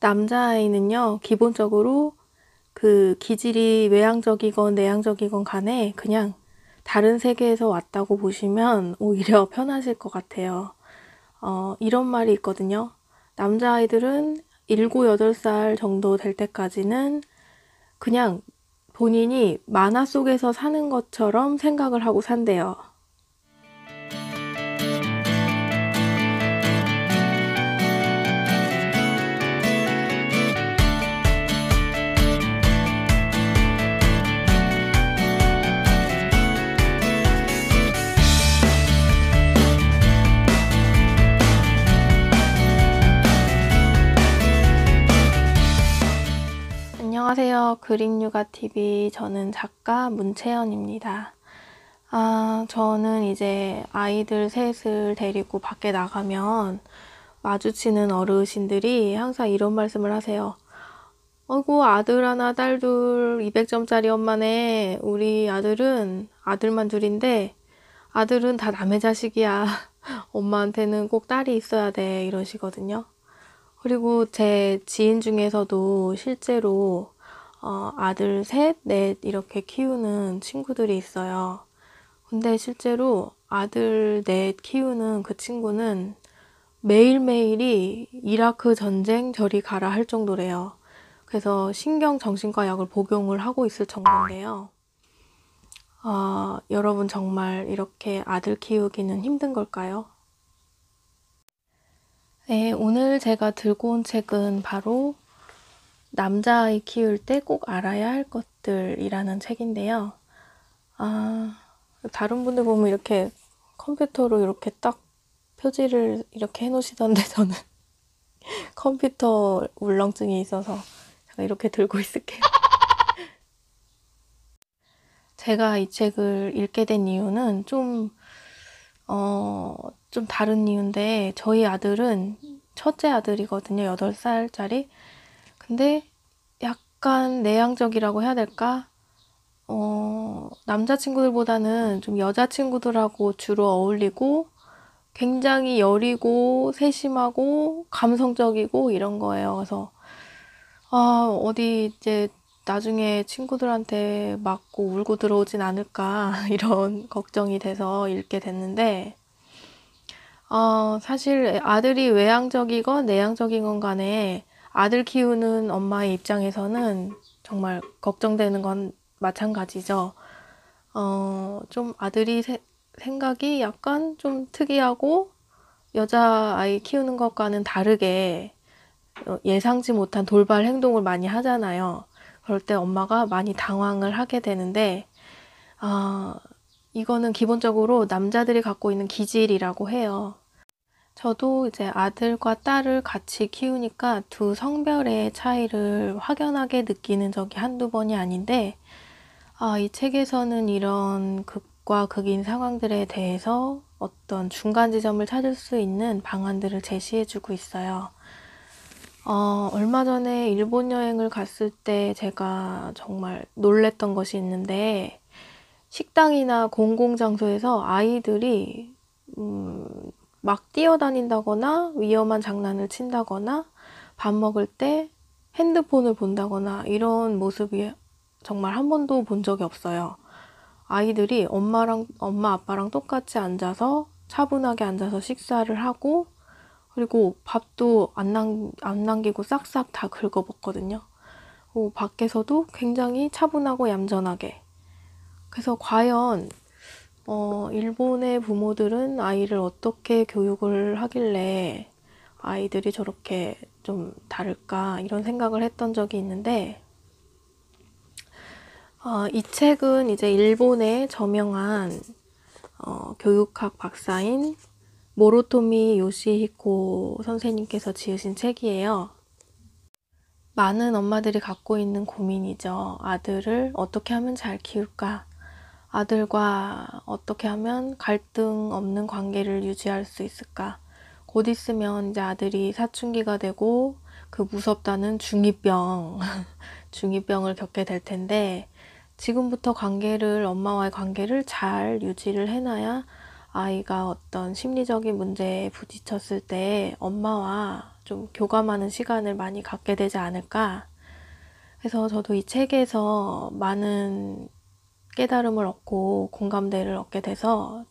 남자아이는요, 기본적으로 그 기질이 외향적이건 내향적이건 간에 그냥 다른 세계에서 왔다고 보시면 오히려 편하실 것 같아요. 이런 말이 있거든요. 남자아이들은 7, 8살 정도 될 때까지는 그냥 본인이 만화 속에서 사는 것처럼 생각을 하고 산대요. 안녕하세요. 그린육아TV. 저는 작가 문채연입니다. 저는 이제 아이들 셋을 데리고 밖에 나가면 마주치는 어르신들이 항상 이런 말씀을 하세요. 어이구, 아들 하나, 딸 둘, 200점짜리 엄마네. 우리 아들은 아들만 둘인데 아들은 다 남의 자식이야. 엄마한테는 꼭 딸이 있어야 돼. 이러시거든요. 그리고 제 지인 중에서도 실제로 아들 셋, 넷 이렇게 키우는 친구들이 있어요. 근데 실제로 아들 넷 키우는 그 친구는 매일매일이 이라크 전쟁 저리 가라 할 정도래요. 그래서 신경정신과 약을 복용을 하고 있을 정도인데요. 여러분 정말 이렇게 아들 키우기는 힘든 걸까요? 네, 오늘 제가 들고 온 책은 바로 남자아이 키울 때 꼭 알아야 할 것들이라는 책인데요. 다른 분들 보면 이렇게 컴퓨터로 이렇게 딱 표지를 이렇게 해놓으시던데 저는 컴퓨터 울렁증이 있어서 제가 이렇게 들고 있을게요. 제가 이 책을 읽게 된 이유는 좀 다른 이유인데, 저희 아들은 첫째 아들이거든요. 8살짜리. 근데 약간 내향적이라고 해야 될까? 남자친구들보다는 좀 여자친구들하고 주로 어울리고 굉장히 여리고 세심하고 감성적이고 이런 거예요. 그래서 어디 이제 나중에 친구들한테 맞고 울고 들어오진 않을까 이런 걱정이 돼서 읽게 됐는데, 사실 아들이 외향적이건 내향적이건 간에 아들 키우는 엄마의 입장에서는 정말 걱정되는 건 마찬가지죠. 좀 아들이 생각이 약간 좀 특이하고 여자아이 키우는 것과는 다르게 예상치 못한 돌발 행동을 많이 하잖아요. 그럴 때 엄마가 많이 당황을 하게 되는데, 이거는 기본적으로 남자들이 갖고 있는 기질이라고 해요. 저도 이제 아들과 딸을 같이 키우니까 두 성별의 차이를 확연하게 느끼는 적이 한두 번이 아닌데, 이 책에서는 이런 극과 극인 상황들에 대해서 어떤 중간 지점을 찾을 수 있는 방안들을 제시해주고 있어요. 얼마 전에 일본 여행을 갔을 때 제가 정말 놀랬던 것이 있는데, 식당이나 공공장소에서 아이들이 막 뛰어다닌다거나 위험한 장난을 친다거나 밥 먹을 때 핸드폰을 본다거나 이런 모습이 정말 한 번도 본 적이 없어요. 아이들이 엄마 아빠랑 똑같이 앉아서 차분하게 앉아서 식사를 하고, 그리고 밥도 안 남기고 싹싹 다 긁어 먹거든요. 밖에서도 굉장히 차분하고 얌전하게. 그래서 과연 일본의 부모들은 아이를 어떻게 교육을 하길래 아이들이 저렇게 좀 다를까 이런 생각을 했던 적이 있는데, 이 책은 이제 일본의 저명한 교육학 박사인 모로토미 요시히코 선생님께서 지으신 책이에요. 많은 엄마들이 갖고 있는 고민이죠. 아들을 어떻게 하면 잘 키울까? 아들과 어떻게 하면 갈등 없는 관계를 유지할 수 있을까? 곧 있으면 이제 아들이 사춘기가 되고 그 무섭다는 중이병을 겪게 될 텐데, 지금부터 엄마와의 관계를 잘 유지를 해놔야 아이가 어떤 심리적인 문제에 부딪혔을 때 엄마와 좀 교감하는 시간을 많이 갖게 되지 않을까. 그래서 저도 이 책에서 많은 깨달음을 얻고 공감대를 얻게 돼서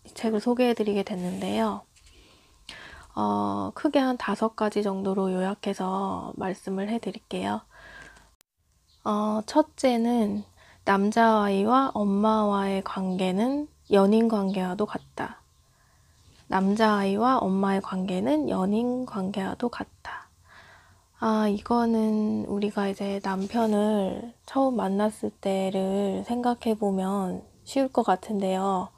이 책을 소개해드리게 됐는데요. 크게 한 5가지 정도로 요약해서 말씀을 해드릴게요. 첫째는 남자아이와 엄마와의 관계는 연인 관계와도 같다. 남자아이와 엄마의 관계는 연인 관계와도 같다. 이거는 우리가 이제 남편을 처음 만났을 때를 생각해보면 쉬울 것 같은데요.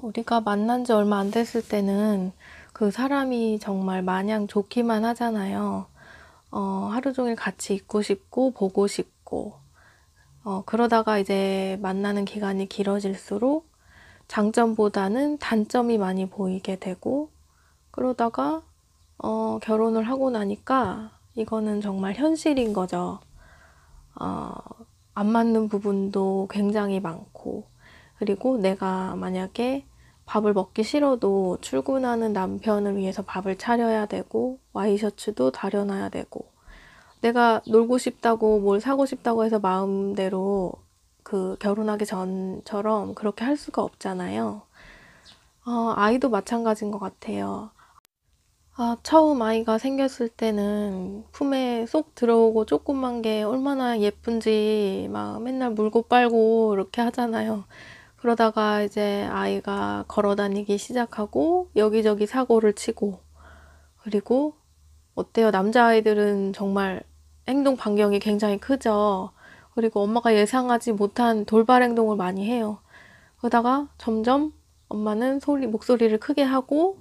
우리가 만난 지 얼마 안 됐을 때는 그 사람이 정말 마냥 좋기만 하잖아요. 하루 종일 같이 있고 싶고 보고 싶고 그러다가 이제 만나는 기간이 길어질수록 장점보다는 단점이 많이 보이게 되고 그러다가 결혼을 하고 나니까 이거는 정말 현실인 거죠. 안 맞는 부분도 굉장히 많고 그리고 내가 만약에 밥을 먹기 싫어도 출근하는 남편을 위해서 밥을 차려야 되고 와이셔츠도 다려놔야 되고 내가 놀고 싶다고 뭘 사고 싶다고 해서 마음대로 그 결혼하기 전처럼 그렇게 할 수가 없잖아요. 아이도 마찬가지인 것 같아요. 처음 아이가 생겼을 때는 품에 쏙 들어오고 조그만 게 얼마나 예쁜지 막 맨날 물고 빨고 이렇게 하잖아요. 그러다가 이제 아이가 걸어 다니기 시작하고 여기저기 사고를 치고 그리고 어때요? 남자아이들은 정말 행동 반경이 굉장히 크죠. 그리고 엄마가 예상하지 못한 돌발 행동을 많이 해요. 그러다가 점점 엄마는 목소리를 크게 하고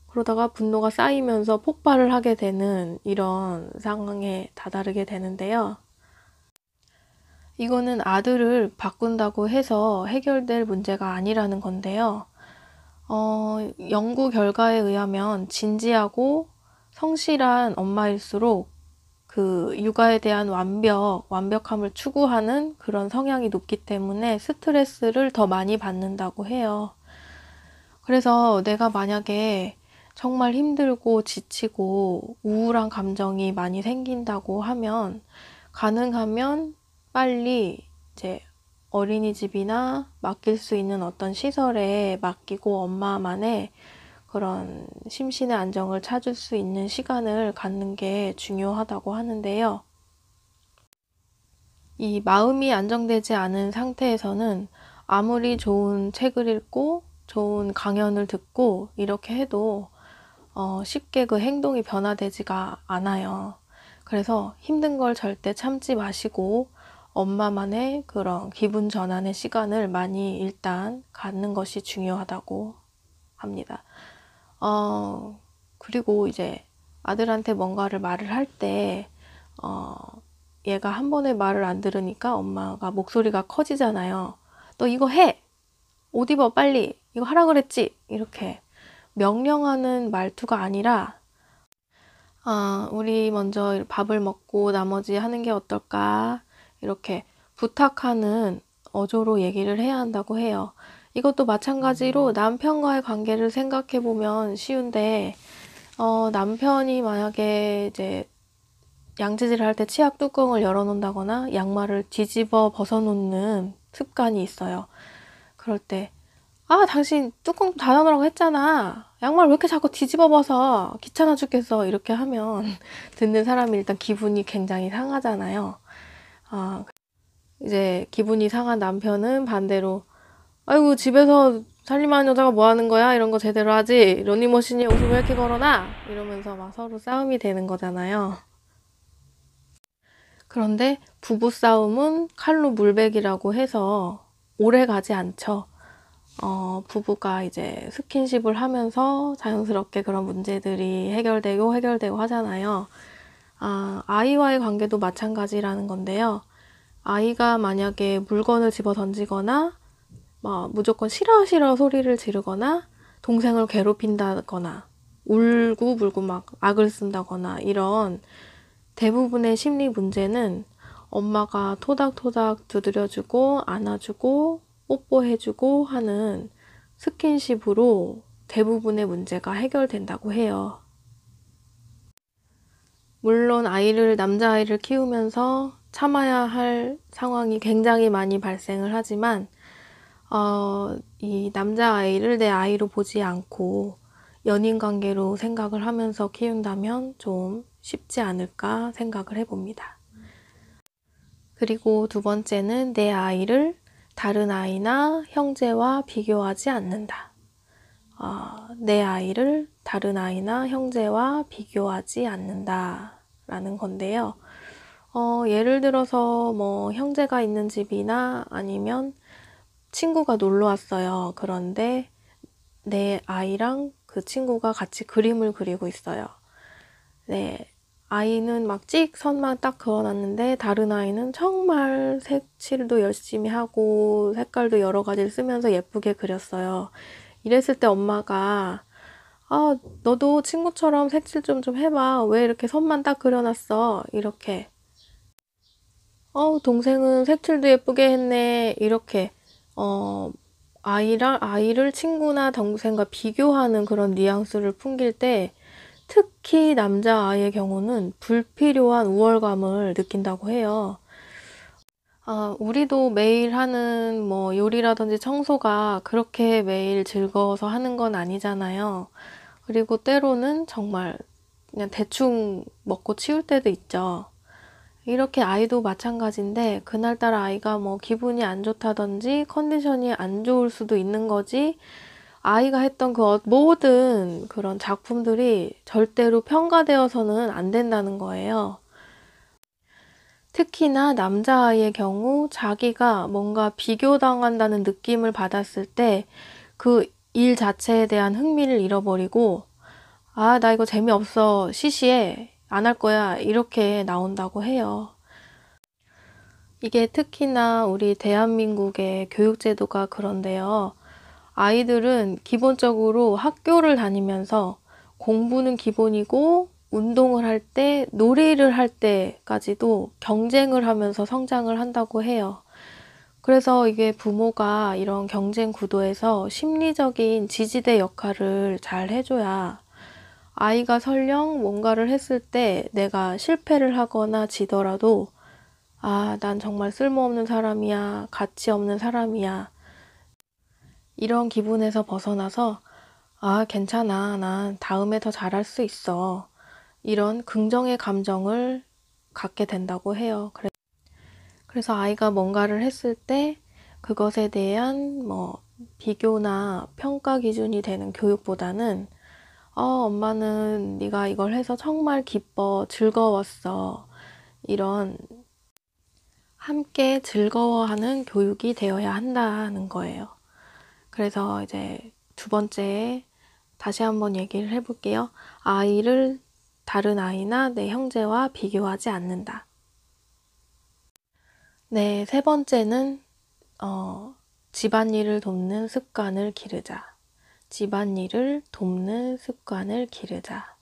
그러다가 분노가 쌓이면서 폭발을 하게 되는 이런 상황에 다다르게 되는데요. 이거는 아들을 바꾼다고 해서 해결될 문제가 아니라는 건데요. 연구 결과에 의하면 진지하고 성실한 엄마일수록 그 육아에 대한 완벽함을 추구하는 그런 성향이 높기 때문에 스트레스를 더 많이 받는다고 해요. 그래서 내가 만약에 정말 힘들고 지치고 우울한 감정이 많이 생긴다고 하면 가능하면 빨리 이제 어린이집이나 맡길 수 있는 어떤 시설에 맡기고 엄마만의 그런 심신의 안정을 찾을 수 있는 시간을 갖는 게 중요하다고 하는데요. 이 마음이 안정되지 않은 상태에서는 아무리 좋은 책을 읽고 좋은 강연을 듣고 이렇게 해도 쉽게 그 행동이 변화되지가 않아요. 그래서 힘든 걸 절대 참지 마시고 엄마만의 그런 기분 전환의 시간을 많이 일단 갖는 것이 중요하다고 합니다. 그리고 이제 아들한테 뭔가를 말을 할 때 얘가 한 번에 말을 안 들으니까 엄마가 목소리가 커지잖아요. 너 이거 해! 옷 입어 빨리! 이거 하라 그랬지! 이렇게 명령하는 말투가 아니라 우리 먼저 밥을 먹고 나머지 하는 게 어떨까? 이렇게 부탁하는 어조로 얘기를 해야 한다고 해요. 이것도 마찬가지로 남편과의 관계를 생각해 보면 쉬운데 남편이 만약에 이제 양치질을 할 때 치약 뚜껑을 열어놓는다거나 양말을 뒤집어 벗어놓는 습관이 있어요. 그럴 때 당신 뚜껑 닫아놓으라고 했잖아. 양말 왜 이렇게 자꾸 뒤집어 벗어? 귀찮아 죽겠어. 이렇게 하면 듣는 사람이 일단 기분이 굉장히 상하잖아요. 이제 기분이 상한 남편은 반대로 아이고 집에서 살림하는 여자가 뭐 하는 거야? 이런 거 제대로 하지. 러닝머신에 옷을 왜 이렇게 걸어놔? 이러면서 막 서로 싸움이 되는 거잖아요. 그런데 부부싸움은 칼로 물베기라고 해서 오래 가지 않죠. 부부가 이제 스킨십을 하면서 자연스럽게 그런 문제들이 해결되고 하잖아요. 아이와의 관계도 마찬가지라는 건데요. 아이가 만약에 물건을 집어 던지거나 무조건 싫어 소리를 지르거나 동생을 괴롭힌다거나 울고 불고 막 악을 쓴다거나 이런 대부분의 심리 문제는 엄마가 토닥토닥 두드려주고 안아주고 뽀뽀해주고 하는 스킨십으로 대부분의 문제가 해결된다고 해요. 물론 남자아이를 키우면서 참아야 할 상황이 굉장히 많이 발생을 하지만, 이 남자아이를 내 아이로 보지 않고 연인 관계로 생각을 하면서 키운다면 좀 쉽지 않을까 생각을 해봅니다. 그리고 두 번째는 내 아이를 다른 아이나 형제와 비교하지 않는다. 내 아이를 다른 아이나 형제와 비교하지 않는다 라는 건데요. 예를 들어서 뭐 형제가 있는 집이나 아니면 친구가 놀러 왔어요. 그런데 내 아이랑 그 친구가 같이 그림을 그리고 있어요. 네, 아이는 막 선만 딱 그어놨는데 다른 아이는 정말 색칠도 열심히 하고 색깔도 여러 가지를 쓰면서 예쁘게 그렸어요. 이랬을 때 엄마가 너도 친구처럼 색칠 좀 해봐. 왜 이렇게 선만 딱 그려놨어? 이렇게. 동생은 색칠도 예쁘게 했네. 이렇게, 아이를 친구나 동생과 비교하는 그런 뉘앙스를 풍길 때, 특히 남자아이의 경우는 불필요한 우월감을 느낀다고 해요. 우리도 매일 하는 뭐 요리라든지 청소가 그렇게 매일 즐거워서 하는 건 아니잖아요. 그리고 때로는 정말 그냥 대충 먹고 치울 때도 있죠. 이렇게 아이도 마찬가지인데 그날따라 아이가 뭐 기분이 안 좋다든지 컨디션이 안 좋을 수도 있는 거지, 아이가 했던 그 모든 그런 작품들이 절대로 평가되어서는 안 된다는 거예요. 특히나 남자아이의 경우 자기가 뭔가 비교당한다는 느낌을 받았을 때 그 일 자체에 대한 흥미를 잃어버리고, 나 이거 재미없어, 시시해, 안 할 거야, 이렇게 나온다고 해요. 이게 특히나 우리 대한민국의 교육제도가 그런데요. 아이들은 기본적으로 학교를 다니면서 공부는 기본이고 운동을 할 때, 놀이를 할 때까지도 경쟁을 하면서 성장을 한다고 해요. 그래서 이게 부모가 이런 경쟁 구도에서 심리적인 지지대 역할을 잘 해줘야 아이가 설령 뭔가를 했을 때 내가 실패를 하거나 지더라도 난 정말 쓸모없는 사람이야, 가치 없는 사람이야, 이런 기분에서 벗어나서 괜찮아, 난 다음에 더 잘할 수 있어, 이런 긍정의 감정을 갖게 된다고 해요. 그래서 아이가 뭔가를 했을 때 그것에 대한 뭐 비교나 평가 기준이 되는 교육보다는 엄마는 네가 이걸 해서 정말 기뻐, 즐거웠어, 이런 함께 즐거워하는 교육이 되어야 한다는 거예요. 그래서 이제 두 번째, 다시 한번 얘기를 해볼게요. 아이를 다른 아이나 내 형제와 비교하지 않는다. 네, 세 번째는 집안일을 돕는 습관을 기르자. 집안일을 돕는 습관을 기르자.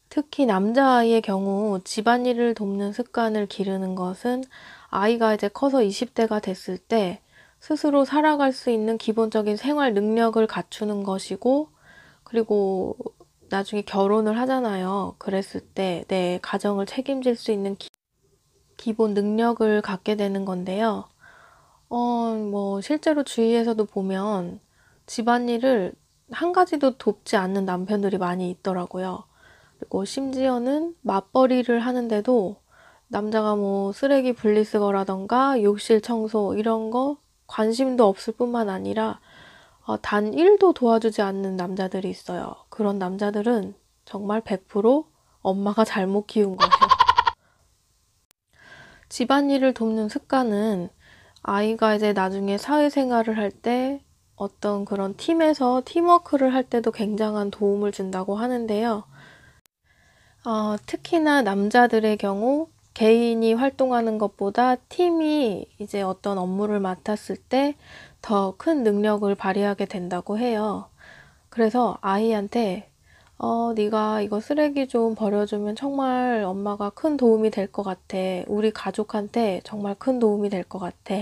특히 남자아이의 경우 집안일을 돕는 습관을 기르는 것은 아이가 이제 커서 20대가 됐을 때 스스로 살아갈 수 있는 기본적인 생활 능력을 갖추는 것이고, 그리고 나중에 결혼을 하잖아요. 그랬을 때 내 가정을 책임질 수 있는 기본 능력을 갖게 되는 건데요. 뭐 실제로 주위에서도 보면 집안일을 한 가지도 돕지 않는 남편들이 많이 있더라고요. 그리고 심지어는 맞벌이를 하는데도 남자가 뭐 쓰레기 분리수거라던가 욕실 청소 이런 거 관심도 없을 뿐만 아니라 단 1도 도와주지 않는 남자들이 있어요. 그런 남자들은 정말 100% 엄마가 잘못 키운 거예요. 집안일을 돕는 습관은 아이가 이제 나중에 사회생활을 할 때 어떤 그런 팀에서 팀워크를 할 때도 굉장한 도움을 준다고 하는데요. 특히나 남자들의 경우 개인이 활동하는 것보다 팀이 이제 어떤 업무를 맡았을 때 더 큰 능력을 발휘하게 된다고 해요. 그래서 아이한테 네가 이거 쓰레기 좀 버려주면 정말 엄마가 큰 도움이 될 것 같아. 우리 가족한테 정말 큰 도움이 될 것 같아.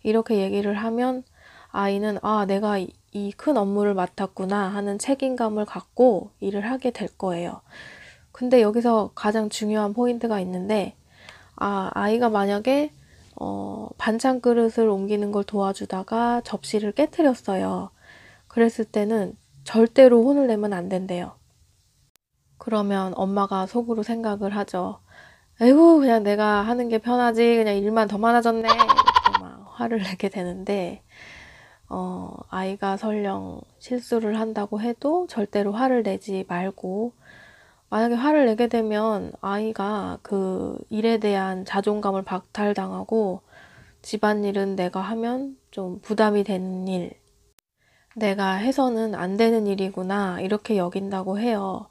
이렇게 얘기를 하면 아이는 내가 이 큰 업무를 맡았구나 하는 책임감을 갖고 일을 하게 될 거예요. 근데 여기서 가장 중요한 포인트가 있는데, 아이가 만약에 반찬 그릇을 옮기는 걸 도와주다가 접시를 깨트렸어요. 그랬을 때는 절대로 혼을 내면 안 된대요. 그러면 엄마가 속으로 생각을 하죠. 에이구, 그냥 내가 하는 게 편하지. 그냥 일만 더 많아졌네. 이렇게 막 화를 내게 되는데, 아이가 설령 실수를 한다고 해도 절대로 화를 내지 말고, 만약에 화를 내게 되면 아이가 그 일에 대한 자존감을 박탈당하고, 집안일은 내가 하면 좀 부담이 되는 일, 내가 해서는 안 되는 일이구나, 이렇게 여긴다고 해요.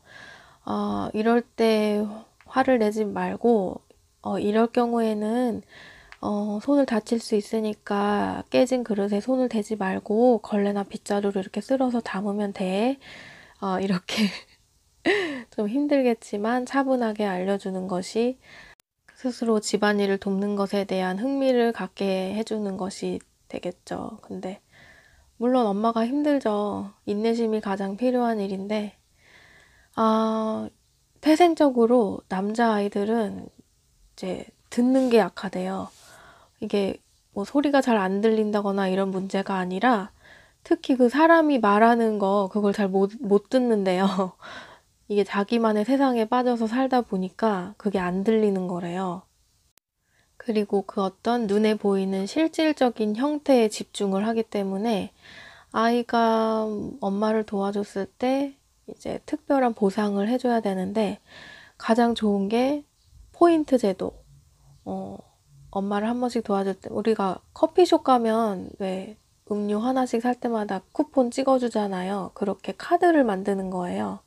이럴 때 화를 내지 말고, 이럴 경우에는, 손을 다칠 수 있으니까 깨진 그릇에 손을 대지 말고 걸레나 빗자루로 이렇게 쓸어서 담으면 돼. 이렇게 좀 힘들겠지만 차분하게 알려주는 것이 스스로 집안일을 돕는 것에 대한 흥미를 갖게 해주는 것이 되겠죠. 근데 물론 엄마가 힘들죠. 인내심이 가장 필요한 일인데, 태생적으로 남자아이들은 이제 듣는 게 약하대요. 이게 뭐 소리가 잘 안 들린다거나 이런 문제가 아니라 특히 그 사람이 말하는 거 그걸 잘 못 듣는데요. 이게 자기만의 세상에 빠져서 살다 보니까 그게 안 들리는 거래요. 그리고 그 어떤 눈에 보이는 실질적인 형태에 집중을 하기 때문에 아이가 엄마를 도와줬을 때 이제 특별한 보상을 해줘야 되는데 가장 좋은 게 포인트 제도. 엄마를 한 번씩 도와줄 때 우리가 커피숍 가면 왜 음료 하나씩 살 때마다 쿠폰 찍어주잖아요. 그렇게 카드를 만드는 거예요.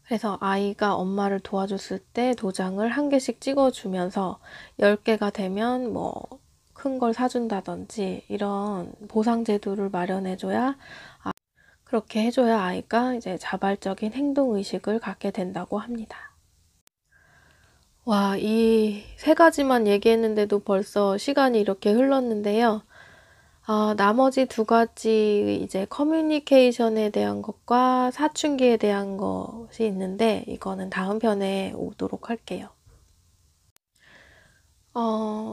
그래서 아이가 엄마를 도와줬을 때 도장을 한 개씩 찍어주면서 10개가 되면 뭐 큰 걸 사준다든지 이런 보상 제도를 마련해줘야, 그렇게 해줘야 아이가 이제 자발적인 행동 의식을 갖게 된다고 합니다. 와, 이 세 가지만 얘기했는데도 벌써 시간이 이렇게 흘렀는데요. 나머지 두 가지 이제 커뮤니케이션에 대한 것과 사춘기에 대한 것이 있는데 이거는 다음 편에 오도록 할게요.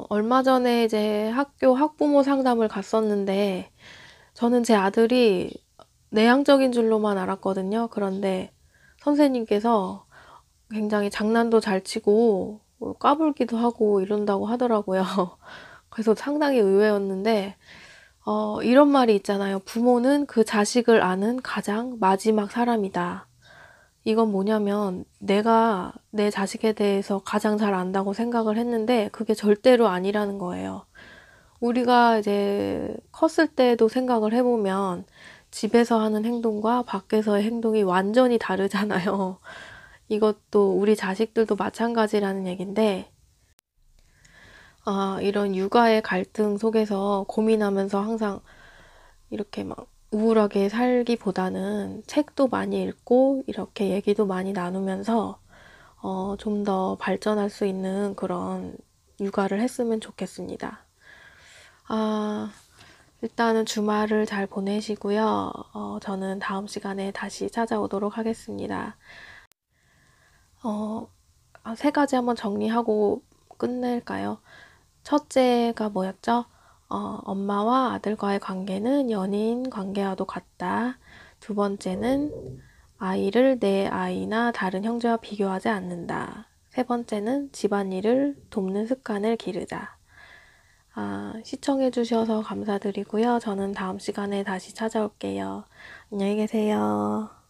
얼마 전에 이제 학교 학부모 상담을 갔었는데 저는 제 아들이 내향적인 줄로만 알았거든요. 그런데 선생님께서 굉장히 장난도 잘 치고 까불기도 하고 이런다고 하더라고요. 그래서 상당히 의외였는데 이런 말이 있잖아요. 부모는 그 자식을 아는 가장 마지막 사람이다. 이건 뭐냐면 내가 내 자식에 대해서 가장 잘 안다고 생각을 했는데 그게 절대로 아니라는 거예요. 우리가 이제 컸을 때도 생각을 해보면 집에서 하는 행동과 밖에서의 행동이 완전히 다르잖아요. 이것도 우리 자식들도 마찬가지라는 얘긴데, 이런 육아의 갈등 속에서 고민하면서 항상 이렇게 막 우울하게 살기보다는 책도 많이 읽고 이렇게 얘기도 많이 나누면서 좀 더 발전할 수 있는 그런 육아를 했으면 좋겠습니다. 일단은 주말을 잘 보내시고요. 저는 다음 시간에 다시 찾아오도록 하겠습니다. 세 가지 한번 정리하고 끝낼까요? 첫째가 뭐였죠? 엄마와 아들과의 관계는 연인 관계와도 같다. 두 번째는 아이를 내 아이나 다른 형제와 비교하지 않는다. 세 번째는 집안일을 돕는 습관을 기르자. 시청해주셔서 감사드리고요. 저는 다음 시간에 다시 찾아올게요. 안녕히 계세요.